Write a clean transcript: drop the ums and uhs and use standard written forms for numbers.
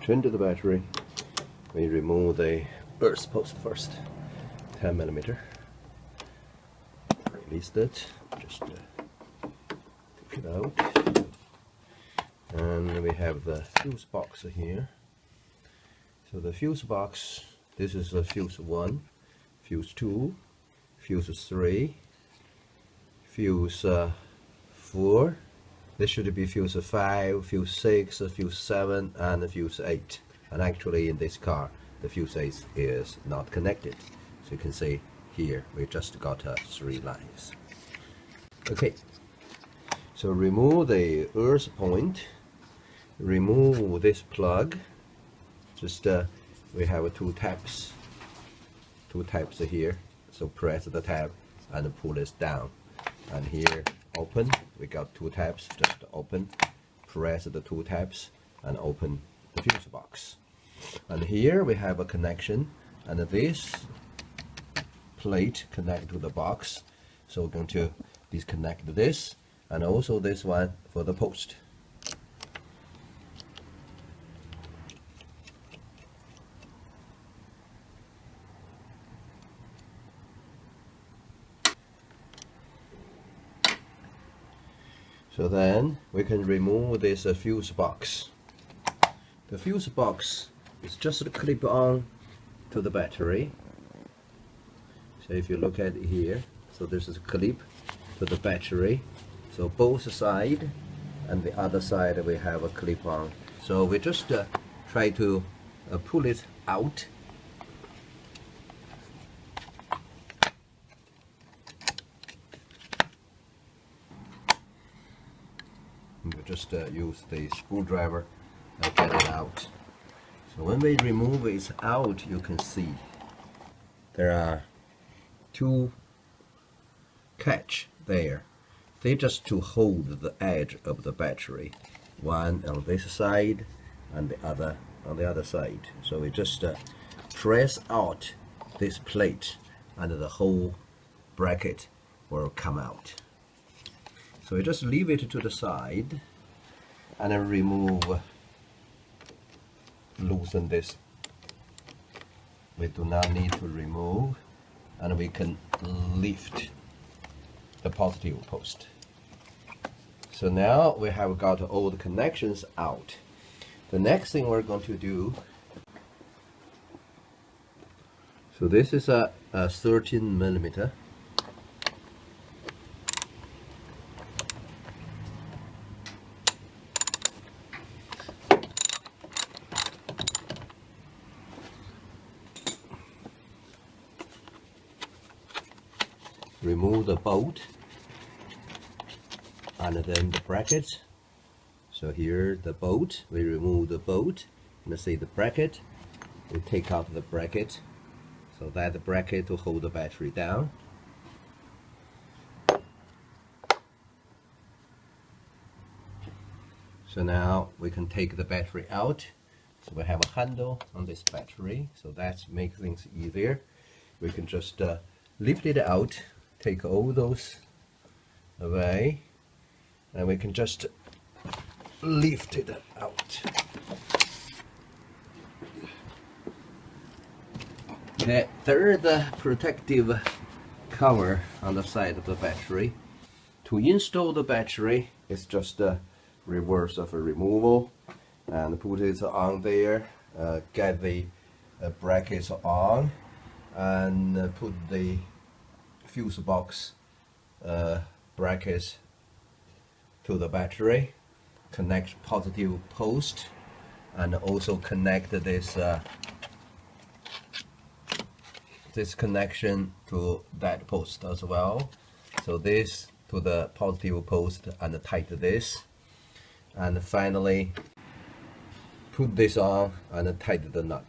return to the battery. We remove the earth post first, 10mm. Release it, just take it out. And we have the fuse box here. So the fuse box, this is a fuse 1, fuse 2, fuse 3, fuse 4. This should be fuse 5, fuse 6, fuse 7, and fuse 8. And actually in this car, the fuse 8 is not connected. So you can see here, we just got 3 lines. Okay, so remove the earth point, remove this plug. Just we have two taps here. So press the tab and pull this down. And here, open. We got 2 tabs. Just open. Press the 2 tabs and open the fuse box. And here we have a connection. And this plate connect to the box. So we're going to disconnect this and also this one for the post. So then we can remove this fuse box. The fuse box is just a clip on to the battery. So if you look at it here, so this is a clip to the battery. So both side and the other side we have a clip on. So we just try to pull it out. We just use the screwdriver and get it out. So when we remove it out, you can see there are 2 catch there. They just to hold the edge of the battery, one on this side and the other on the other side. So we just press out this plate and the whole bracket will come out. So we just leave it to the side and then loosen this. We do not need to remove, and we can lift the positive post. So now we have got all the connections out. The next thing we're going to do, so this is a 13mm. Remove the bolt and then the bracket. So here the bolt, we remove the bolt, and see the bracket, we take out the bracket, so that the bracket will hold the battery down. So now we can take the battery out. So we have a handle on this battery, so that makes things easier. We can just lift it out, take all those away, and we can just lift it out. Okay, there is the protective cover on the side of the battery. To install the battery, it's just a reverse of a removal, and put it on there, get the brackets on, and put the fuse box brackets to the battery, connect positive post, and also connect this this connection to that post as well. So this to the positive post and tighten this, and finally put this on and tighten the nut.